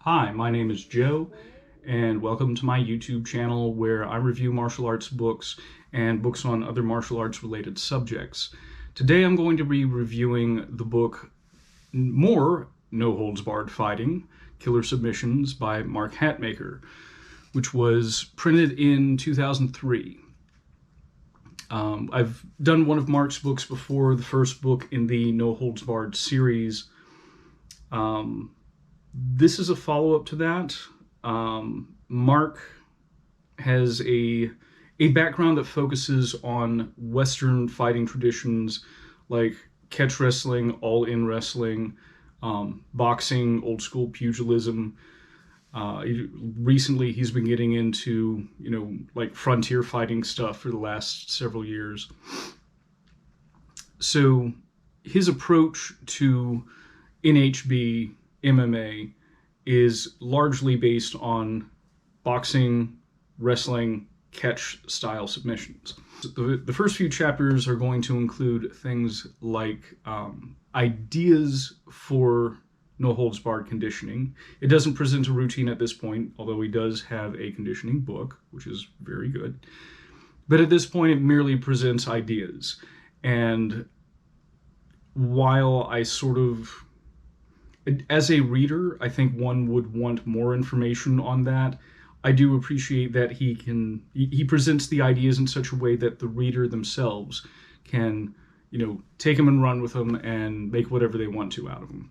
Hi, my name is Joe, and welcome to my YouTube channel where I review martial arts books and books on other martial arts related subjects. Today I'm going to be reviewing the book More No Holds Barred Fighting, Killer Submissions by Mark Hatmaker, which was printed in 2003. I've done one of Mark's books before, the first book in the No Holds Barred series. This is a follow-up to that. Mark has a background that focuses on Western fighting traditions like catch wrestling, all-in wrestling, boxing, old-school pugilism. Recently, he's been getting into, like frontier fighting stuff for the last several years. So his approach to NHB MMA is largely based on boxing, wrestling, catch style submissions. The first few chapters are going to include things like ideas for no holds barred conditioning. It doesn't present a routine at this point, although he does have a conditioning book, which is very good. But at this point, it merely presents ideas. And while I as a reader, I think one would want more information on that, I do appreciate that he presents the ideas in such a way that the reader themselves can, take them and run with them and make whatever they want to out of them.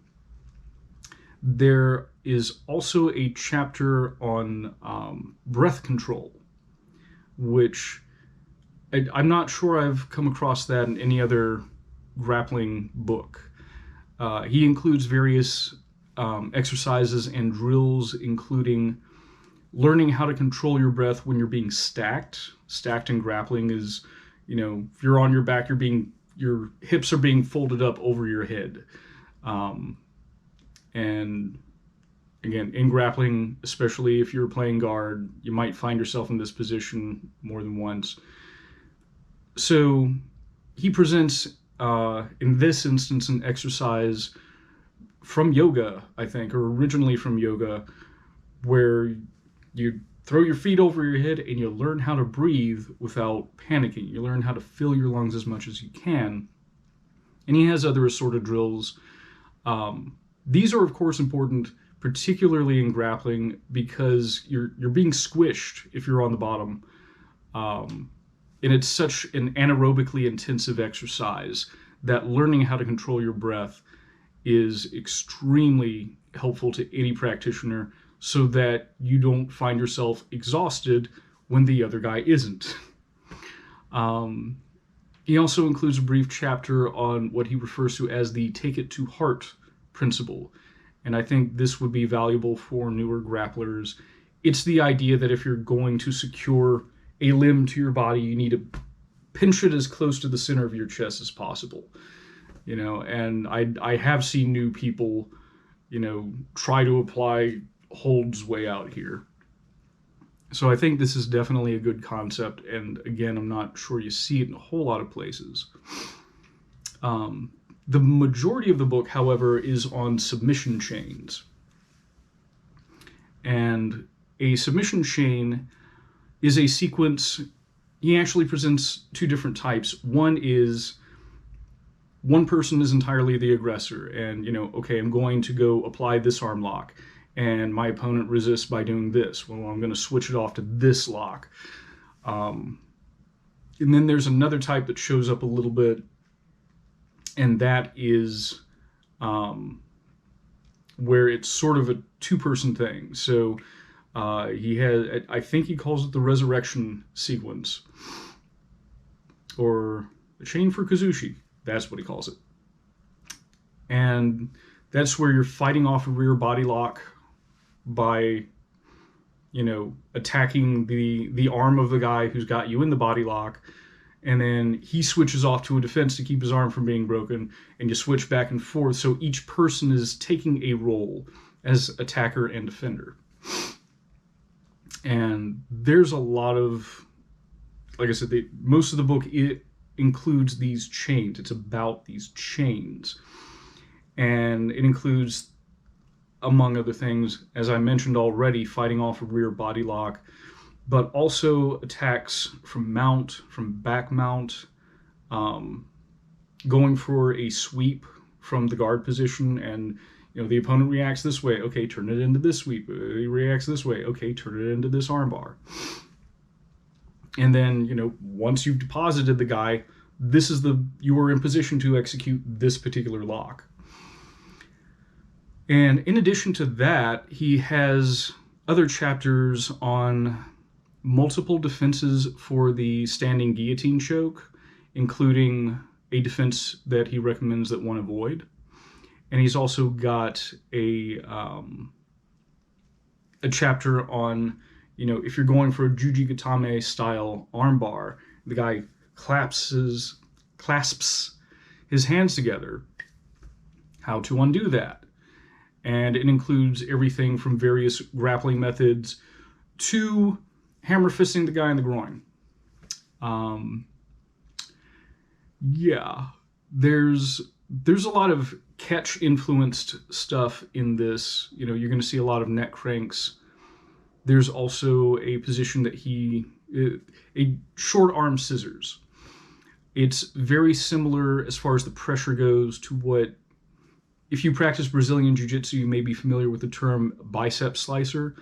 There is also a chapter on breath control, which I'm not sure I've come across that in any other grappling book. He includes various exercises and drills, including learning how to control your breath when you're being stacked. Stacked in grappling is, if you're on your back, your hips are being folded up over your head. And again, in grappling, especially if you're playing guard, you might find yourself in this position more than once. So he presents, in this instance, an exercise from yoga, I think, or originally from yoga, where you throw your feet over your head and you learn how to breathe without panicking. You learn how to fill your lungs as much as you can. And he has other assorted drills. These are, of course, important, particularly in grappling, because you're being squished if you're on the bottom. And it's such an anaerobically intensive exercise that learning how to control your breath is extremely helpful to any practitioner so that you don't find yourself exhausted when the other guy isn't. He also includes a brief chapter on what he refers to as the take it to heart principle. And I think this would be valuable for newer grapplers. It's the idea that if you're going to secure a limb to your body, you need to pinch it as close to the center of your chest as possible. And I have seen new people, try to apply holds way out here. So I think this is definitely a good concept. And again, I'm not sure you see it in a whole lot of places. The majority of the book, however, is on submission chains. And a submission chain is a sequence. He actually presents two different types. One is one person is entirely the aggressor, and okay, I'm going to go apply this arm lock, and my opponent resists by doing this. Well, I'm going to switch it off to this lock. And then there's another type that shows up a little bit, and that is where it's sort of a two-person thing. So he has, I think he calls it the resurrection sequence, or the chain for Kazushi. That's what he calls it. And that's where you're fighting off a rear body lock by, attacking the arm of the guy who's got you in the body lock. And then he switches off to a defense to keep his arm from being broken, and you switch back and forth. So each person is taking a role as attacker and defender. And there's a lot of, like I said, most of the book, it includes these chains. It's about these chains. And it includes among other things, as I mentioned already, fighting off a rear body lock, but also attacks from mount, from back mount, going for a sweep from the guard position, and the opponent reacts this way, okay, turn it into this sweep. He reacts this way, okay, turn it into this armbar. And then, once you've deposited the guy, you are in position to execute this particular lock. And in addition to that, he has other chapters on multiple defenses for the standing guillotine choke, including a defense that he recommends that one avoid. And he's also got a chapter on, if you're going for a Jujigatame style armbar, the guy clasps his hands together, how to undo that. And it includes everything from various grappling methods to hammer fisting the guy in the groin. There's a lot of catch influenced stuff in this. You're going to see a lot of neck cranks. There's also a position that a short arm scissors. It's very similar as far as the pressure goes to what, if you practice Brazilian Jiu-Jitsu, you may be familiar with the term bicep slicer.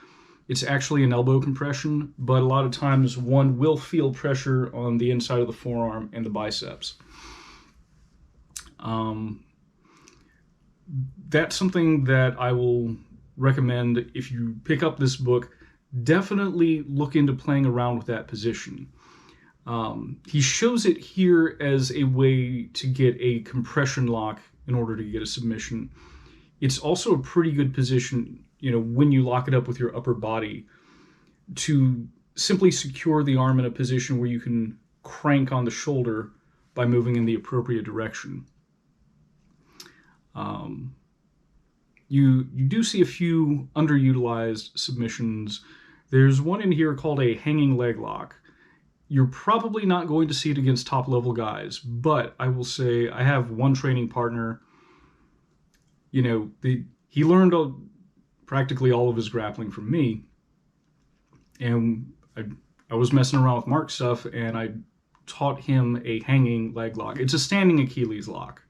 It's actually an elbow compression, but a lot of times one will feel pressure on the inside of the forearm and the biceps. That's something that I will recommend if you pick up this book. Definitely look into playing around with that position. He shows it here as a way to get a compression lock in order to get a submission. It's also a pretty good position, when you lock it up with your upper body, to simply secure the arm in a position where you can crank on the shoulder by moving in the appropriate direction. You do see a few underutilized submissions. There's one in here called a hanging leg lock. You're probably not going to see it against top-level guys, but I will say I have one training partner. He learned practically all of his grappling from me, and I was messing around with Mark's stuff, and I taught him a hanging leg lock. It's a standing Achilles lock.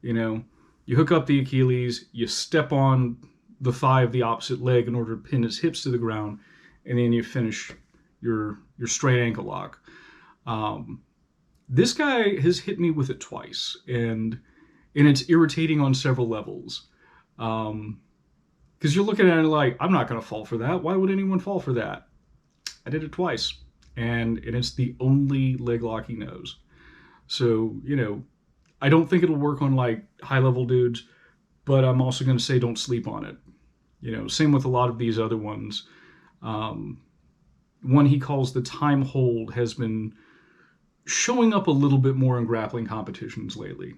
You hook up the Achilles, you step on the thigh of the opposite leg in order to pin his hips to the ground, and then you finish your straight ankle lock. This guy has hit me with it twice, and it's irritating on several levels. Because you're looking at it like, I'm not going to fall for that. Why would anyone fall for that? I did it twice, and it's the only leg lock he knows. So, I don't think it'll work on like high-level dudes, but I'm also going to say don't sleep on it. Same with a lot of these other ones. One he calls the time hold has been showing up a little bit more in grappling competitions lately.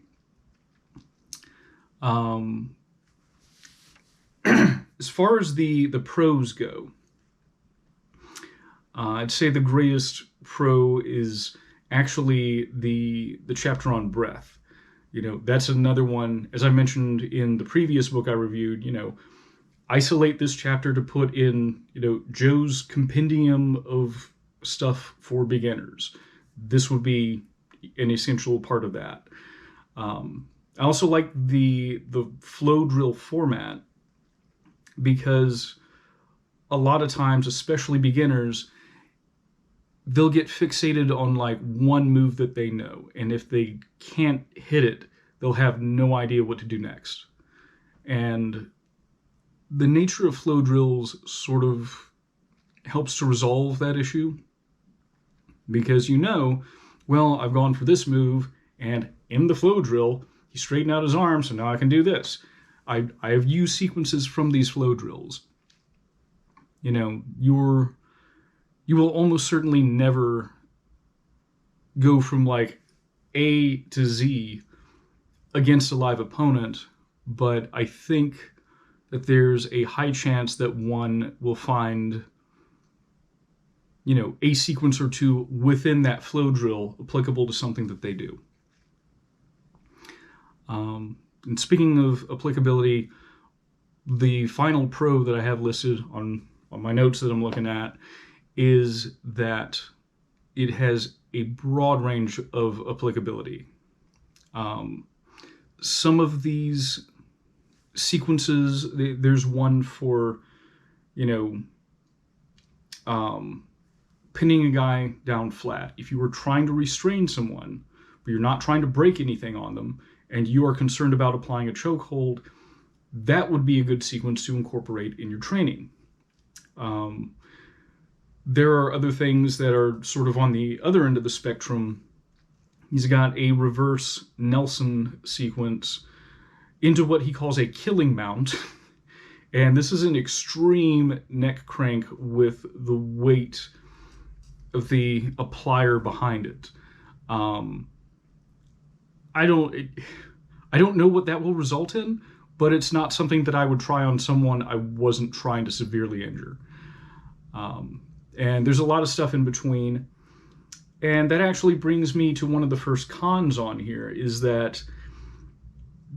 As far as the pros go, I'd say the greatest pro is actually the chapter on breath. That's another one, as I mentioned in the previous book I reviewed, isolate this chapter to put in, Joe's compendium of stuff for beginners. This would be an essential part of that. I also like the flow drill format, because a lot of times, especially beginners, they'll get fixated on like one move that they know, and if they can't hit it, they'll have no idea what to do next. And the nature of flow drills sort of helps to resolve that issue, because well, I've gone for this move, and in the flow drill, he straightened out his arm, so now I can do this. I have used sequences from these flow drills. You will almost certainly never go from like A to Z against a live opponent, but I think that there's a high chance that one will find, a sequence or two within that flow drill applicable to something that they do. And speaking of applicability, The final pro that I have listed on my notes that I'm looking at is that it has a broad range of applicability. Some of these sequences, there's one for, you know, pinning a guy down flat. If you were trying to restrain someone, but you're not trying to break anything on them, and you are concerned about applying a chokehold, that would be a good sequence to incorporate in your training. There are other things that are sort of on the other end of the spectrum. He's got a reverse Nelson sequence into what he calls a killing mount. And this is an extreme neck crank with the weight of the applier behind it. I don't know what that will result in, but it's not something that I would try on someone I wasn't trying to severely injure. And there's a lot of stuff in between. And that actually brings me to one of the first cons on here, is that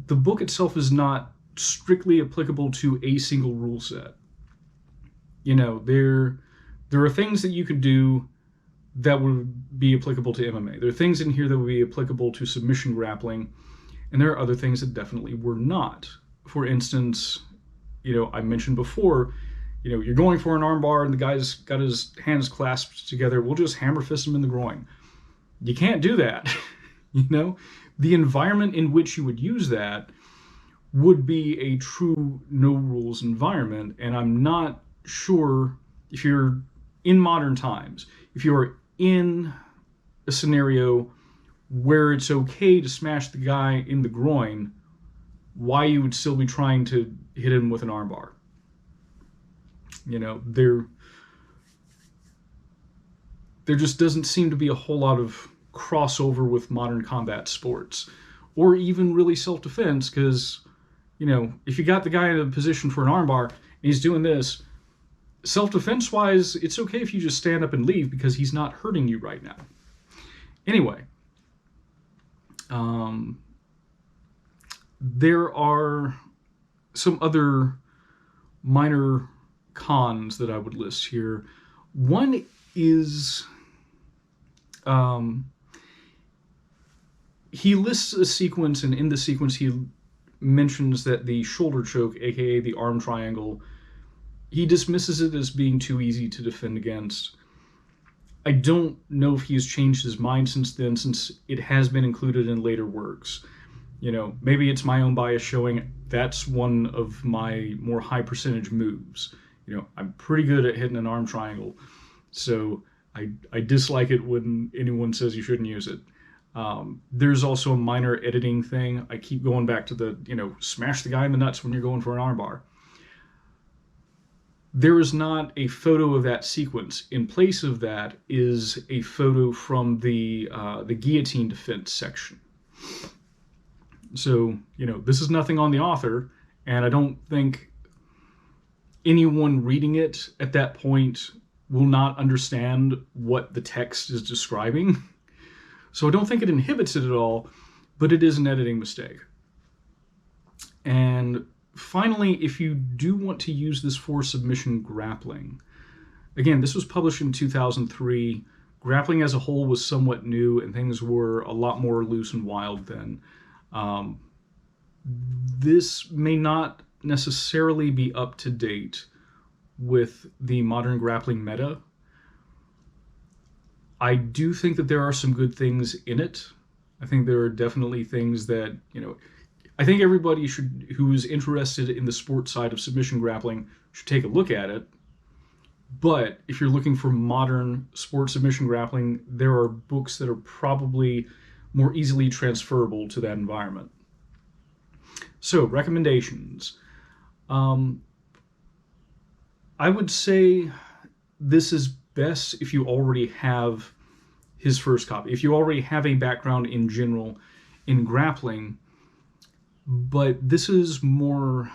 the book itself is not strictly applicable to a single rule set. You know, there are things that you could do that would be applicable to MMA. There are things in here that would be applicable to submission grappling, and there are other things that definitely were not. For instance, you know, I mentioned before, you know, you're going for an armbar and the guy's got his hands clasped together, we'll just hammer fist him in the groin. You can't do that. You know, the environment in which you would use that would be a true no rules environment. And I'm not sure if you're in modern times, if you're in a scenario where it's okay to smash the guy in the groin, why you would still be trying to hit him with an armbar. You know, there just doesn't seem to be a whole lot of crossover with modern combat sports, or even really self-defense, because, you know, if you got the guy in a position for an armbar and he's doing this, self-defense wise, it's okay if you just stand up and leave because he's not hurting you right now. Anyway, there are some other minor cons that I would list here. One is he lists a sequence, and in the sequence he mentions that the shoulder choke, aka the arm triangle, he dismisses it as being too easy to defend against. I don't know if he's changed his mind since then, since it has been included in later works. You know, maybe it's my own bias showing that's one of my more high percentage moves. You know, I'm pretty good at hitting an arm triangle, so I dislike it when anyone says you shouldn't use it. There's also a minor editing thing. I keep going back to the, you know, smash the guy in the nuts when you're going for an armbar. There is not a photo of that sequence. In place of that is a photo from the guillotine defense section. So, you know, this is nothing on the author, and I don't think anyone reading it at that point will not understand what the text is describing. So I don't think it inhibits it at all, but it is an editing mistake. And finally, if you do want to use this for submission grappling, again, this was published in 2003. Grappling as a whole was somewhat new, and things were a lot more loose and wild then. This may not necessarily be up to date with the modern grappling meta. I do think that there are some good things in it. I think there are definitely things that, you know, I think everybody who is interested in the sport side of submission grappling should take a look at it. But if you're looking for modern sport submission grappling, there are books that are probably more easily transferable to that environment. So, recommendations. I would say this is best if you already have his first copy, if you already have a background in general in grappling, but this is more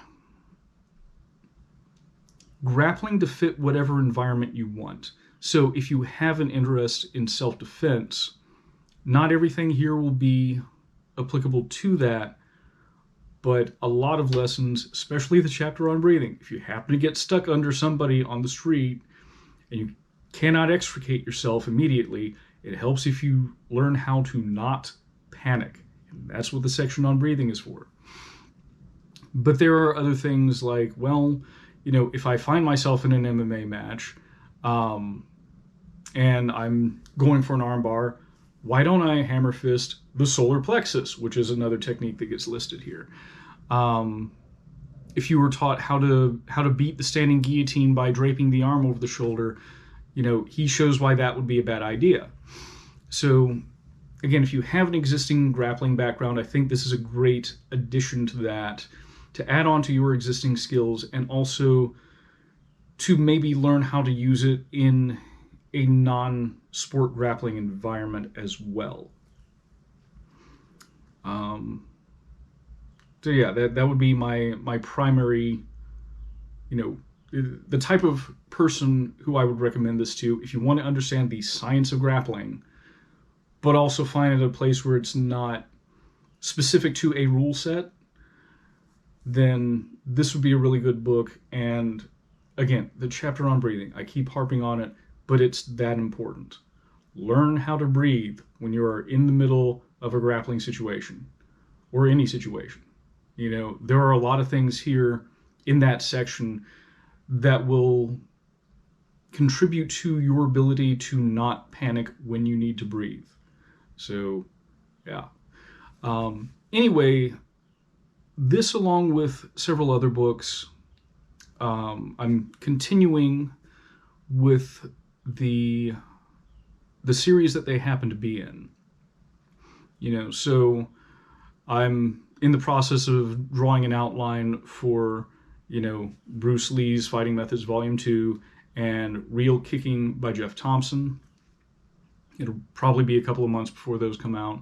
grappling to fit whatever environment you want. So if you have an interest in self-defense, not everything here will be applicable to that, but a lot of lessons, especially the chapter on breathing, if you happen to get stuck under somebody on the street and you cannot extricate yourself immediately, it helps if you learn how to not panic. And that's what the section on breathing is for. But there are other things like, well, if I find myself in an MMA match and I'm going for an armbar, why don't I hammer fist the solar plexus, which is another technique that gets listed here. If you were taught how to beat the standing guillotine by draping the arm over the shoulder, he shows why that would be a bad idea. So again, if you have an existing grappling background, I think this is a great addition to that, to add on to your existing skills and also to maybe learn how to use it in a non-sport grappling environment as well. So yeah, that would be my primary, the type of person who I would recommend this to if you want to understand the science of grappling, but also find it a place where it's not specific to a rule set, then this would be a really good book. And again, the chapter on breathing, I keep harping on it, but it's that important. Learn how to breathe when you're in the middle of a grappling situation or any situation. There are a lot of things here in that section that will contribute to your ability to not panic when you need to breathe. So, yeah. Anyway, this along with several other books, I'm continuing with the series that they happen to be in. So I'm in the process of drawing an outline for, Bruce Lee's Fighting Methods Volume 2 and Real Kicking by Jeff Thompson. It'll probably be a couple of months before those come out,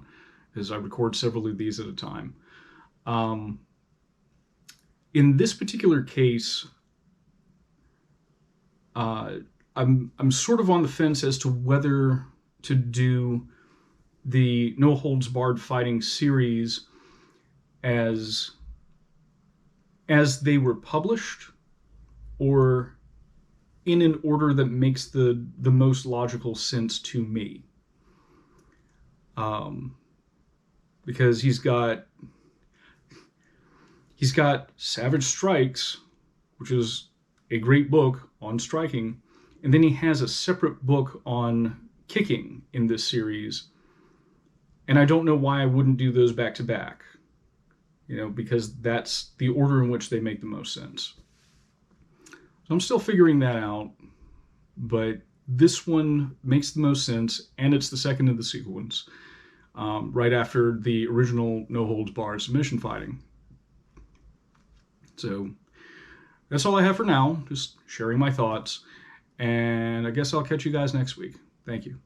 as I record several of these at a time. In this particular case, I'm sort of on the fence as to whether to do the No Holds Barred Fighting series as they were published, or in an order that makes the most logical sense to me. Because he's got Savage Strikes, which is a great book on striking, and then he has a separate book on kicking in this series, and I don't know why I wouldn't do those back to back, because that's the order in which they make the most sense. So I'm still figuring that out, but this one makes the most sense, and it's the second in the sequence, right after the original No Holds Barred submission fighting. So that's all I have for now, just sharing my thoughts, and I guess I'll catch you guys next week. Thank you.